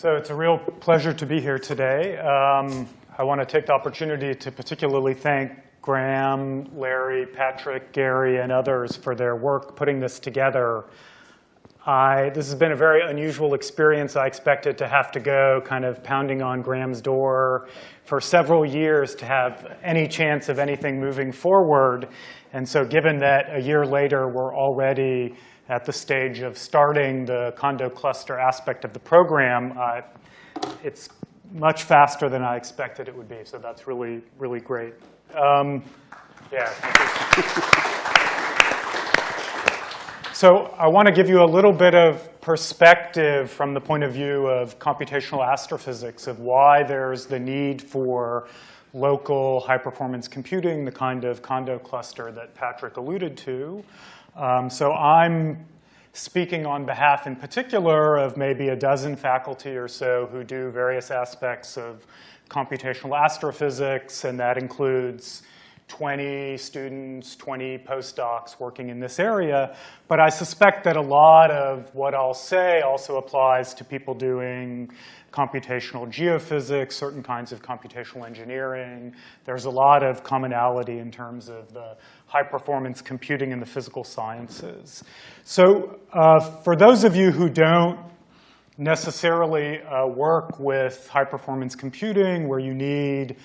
So it's a real pleasure to be here today. I want to take the opportunity to particularly thank Graham, Larry, Patrick, Gary, and others for their work putting this together. This has been a very unusual experience. I expected to have to go kind of pounding on Graham's door for several years to have any chance of anything moving forward. And so given that a year later we're already at the stage of starting the condo cluster aspect of the program, it's much faster than I expected it would be. So that's really, really great. So I want to give you a little bit of perspective from the point of view of computational astrophysics of why there's the need for local high-performance computing, the kind of condo cluster that Patrick alluded to. So I'm speaking on behalf in particular of maybe a dozen faculty or so who do various aspects of computational astrophysics, and that includes 20 students, 20 postdocs working in this area. But I suspect that a lot of what I'll say also applies to people doing computational geophysics, certain kinds of computational engineering. There's a lot of commonality in terms of the high-performance computing in the physical sciences. So for those of you who don't necessarily work with high-performance computing, where you need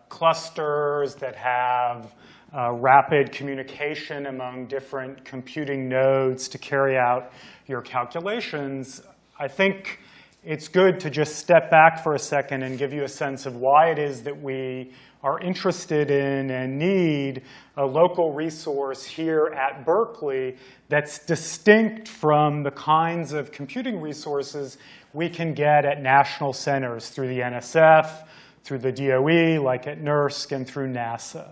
clusters that have rapid communication among different computing nodes to carry out your calculations, I think it's good to just step back for a second and give you a sense of why it is that we are interested in and need a local resource here at Berkeley that's distinct from the kinds of computing resources we can get at national centers through the NSF, through the DOE, like at NERSC, and through NASA.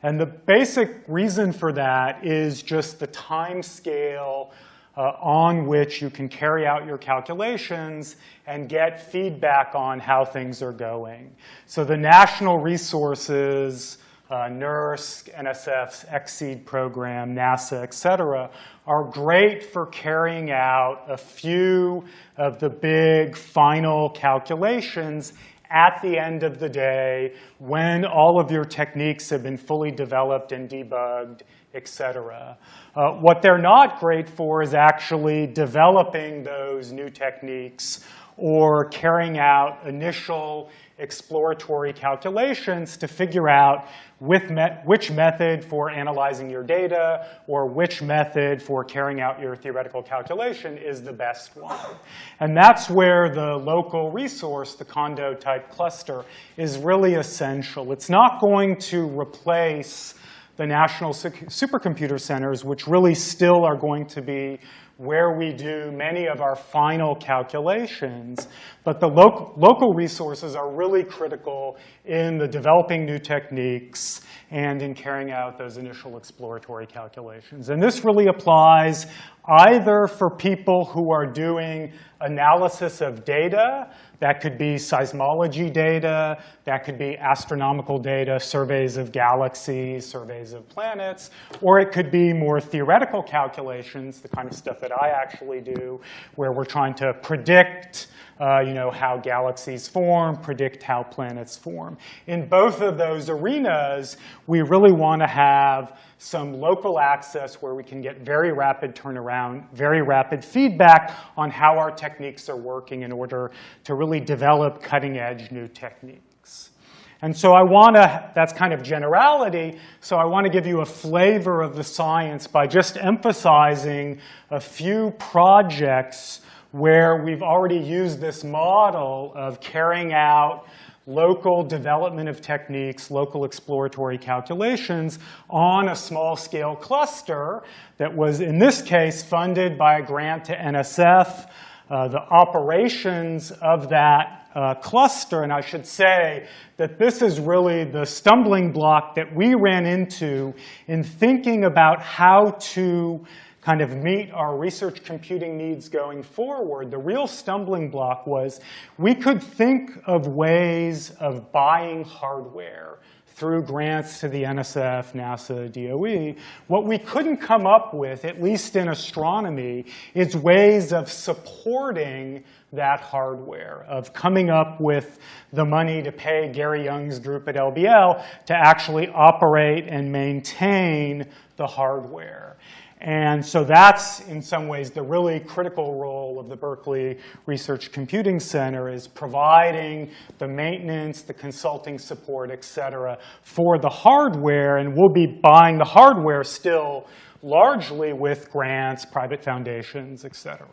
And the basic reason for that is just the time scale on which you can carry out your calculations and get feedback on how things are going. So the national resources, NERSC, NSF's XSEED program, NASA, et cetera, are great for carrying out a few of the big final calculations at the end of the day when all of your techniques have been fully developed and debugged, et cetera. What they're not great for is actually developing those new techniques or carrying out initial exploratory calculations to figure out which method for analyzing your data or which method for carrying out your theoretical calculation is the best one. And that's where the local resource, the condo-type cluster, is really essential. It's not going to replace the national supercomputer centers, which really still are going to be where we do many of our final calculations. But the local resources are really critical in the developing new techniques and in carrying out those initial exploratory calculations. And this really applies either for people who are doing analysis of data. That could be seismology data, that could be astronomical data, surveys of galaxies, surveys of planets, or it could be more theoretical calculations, the kind of stuff that I actually do, where we're trying to predict how galaxies form, predict how planets form. In both of those arenas, we really want to have some local access where we can get very rapid turnaround, very rapid feedback on how our techniques are working in order to really develop cutting-edge new techniques. And so that's kind of generality, so I want to give you a flavor of the science by just emphasizing a few projects where we've already used this model of carrying out local development of techniques, local exploratory calculations on a small-scale cluster that was, in this case, funded by a grant to NSF. The operations of that cluster, and I should say that this is really the stumbling block that we ran into in thinking about how to kind of meet our research computing needs going forward. The real stumbling block was we could think of ways of buying hardware through grants to the NSF, NASA, DOE, what we couldn't come up with, at least in astronomy, is ways of supporting that hardware, of coming up with the money to pay Gary Young's group at LBL to actually operate and maintain the hardware. And so that's, in some ways, the really critical role of the Berkeley Research Computing Center, is providing the maintenance, the consulting support, et cetera, for the hardware. And we'll be buying the hardware still largely with grants, private foundations, et cetera.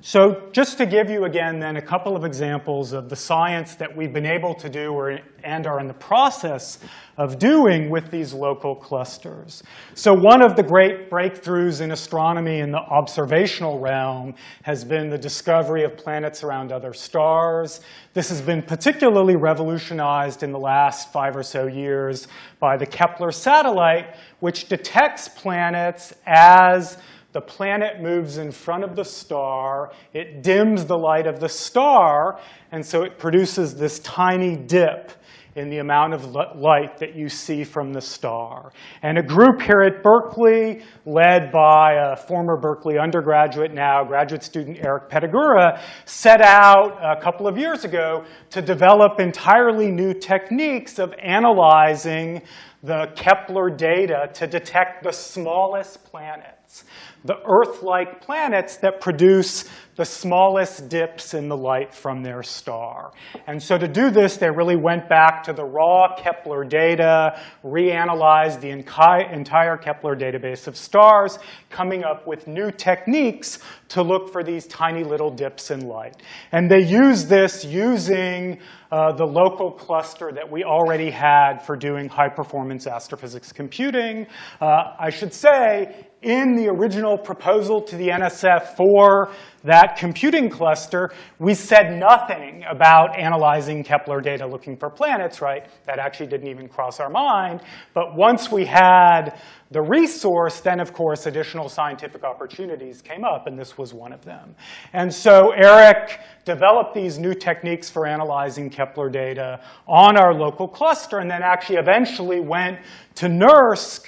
So just to give you, again, then a couple of examples of the science that we've been able to do and are in the process of doing with these local clusters. So one of the great breakthroughs in astronomy in the observational realm has been the discovery of planets around other stars. This has been particularly revolutionized in the last 5 or so years by the Kepler Satellite, which detects planets as the planet moves in front of the star. It dims the light of the star, and so it produces this tiny dip in the amount of light that you see from the star. And a group here at Berkeley, led by a former Berkeley undergraduate, now graduate student Eric Pettigura, set out a couple of years ago to develop entirely new techniques of analyzing the Kepler data to detect the smallest planets, the Earth-like planets that produce the smallest dips in the light from their star. And so to do this, they really went back to the raw Kepler data, reanalyzed the entire Kepler database of stars, coming up with new techniques to look for these tiny little dips in light. And they used this using the local cluster that we already had for doing high-performance astrophysics computing. I should say, in the original proposal to the NSF for that computing cluster, we said nothing about analyzing Kepler data looking for planets, right? That actually didn't even cross our mind. But once we had the resource, then, of course, additional scientific opportunities came up, and this was one of them. And so Eric developed these new techniques for analyzing Kepler data on our local cluster, and then actually eventually went to NERSC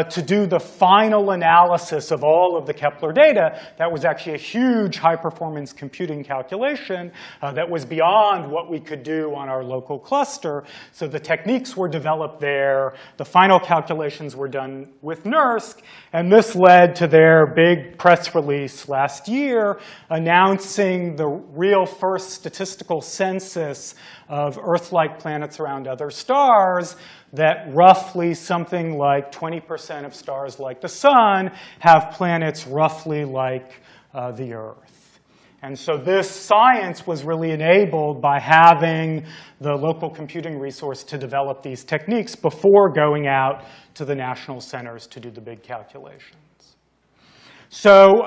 to do the final analysis of all of the Kepler data. That was actually a huge high-performance computing calculation that was beyond what we could do on our local cluster. So the techniques were developed there. The final calculations were done with NERSC. And this led to their big press release last year announcing the real first statistical census of Earth-like planets around other stars, that roughly something like 20% of stars like the sun have planets roughly like the Earth. And so this science was really enabled by having the local computing resource to develop these techniques before going out to the national centers to do the big calculations. So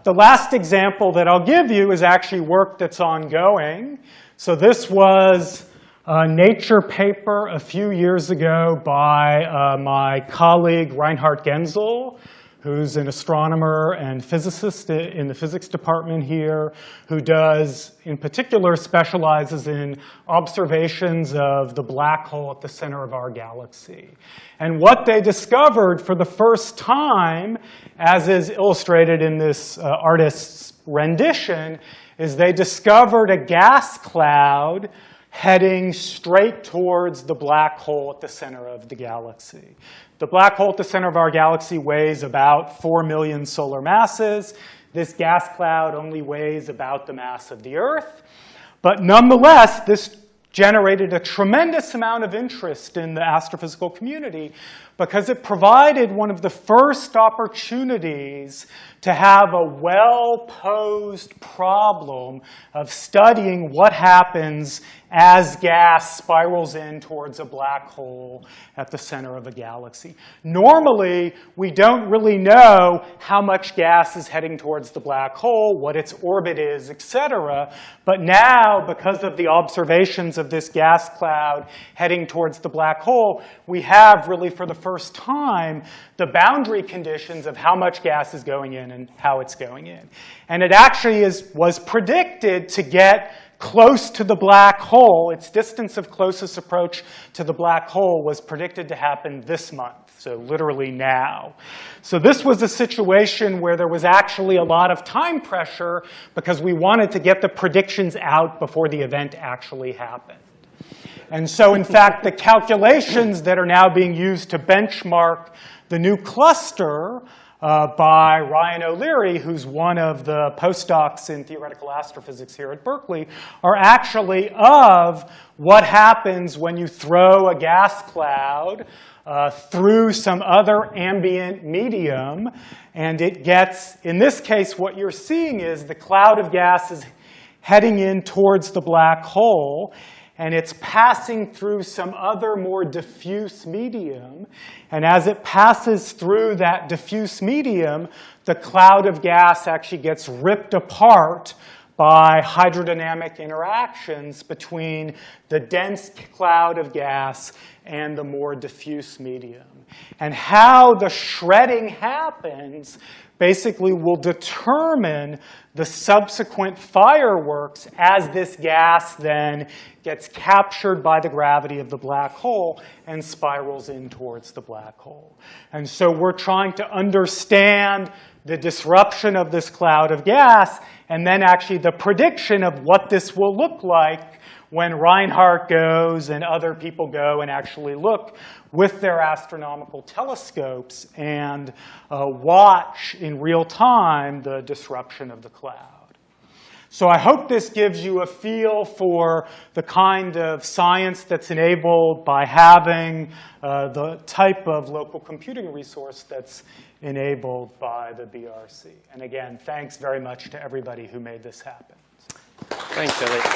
the last example that I'll give you is actually work that's ongoing. So this was a Nature paper a few years ago by my colleague Reinhard Genzel, who's an astronomer and physicist in the physics department here, who does, in particular, specializes in observations of the black hole at the center of our galaxy. And what they discovered for the first time, as is illustrated in this artist's rendition, is they discovered a gas cloud heading straight towards the black hole at the center of the galaxy. The black hole at the center of our galaxy weighs about 4 million solar masses. This gas cloud only weighs about the mass of the Earth. But nonetheless, this generated a tremendous amount of interest in the astrophysical community because it provided one of the first opportunities to have a well-posed problem of studying what happens as gas spirals in towards a black hole at the center of a galaxy. Normally, we don't really know how much gas is heading towards the black hole, what its orbit is, et cetera. But now, because of the observations of this gas cloud heading towards the black hole, we have really, for the first time, the boundary conditions of how much gas is going in and how it's going in. And it actually was predicted to get close to the black hole, its distance of closest approach to the black hole was predicted to happen this month, so literally now. So this was a situation where there was actually a lot of time pressure because we wanted to get the predictions out before the event actually happened. And so, in fact, the calculations that are now being used to benchmark the new cluster by Ryan O'Leary, who's one of the postdocs in theoretical astrophysics here at Berkeley, are actually of what happens when you throw a gas cloud through some other ambient medium. And it gets, in this case, what you're seeing is the cloud of gas is heading in towards the black hole. And it's passing through some other more diffuse medium. And as it passes through that diffuse medium, the cloud of gas actually gets ripped apart by hydrodynamic interactions between the dense cloud of gas and the more diffuse medium. And how the shredding happens basically will determine the subsequent fireworks as this gas then gets captured by the gravity of the black hole and spirals in towards the black hole. And so we're trying to understand the disruption of this cloud of gas and then actually the prediction of what this will look like when Reinhardt goes and other people go and actually look with their astronomical telescopes and watch in real time the disruption of the cloud. So I hope this gives you a feel for the kind of science that's enabled by having the type of local computing resource that's enabled by the BRC. And again, thanks very much to everybody who made this happen. Thanks, Elliot.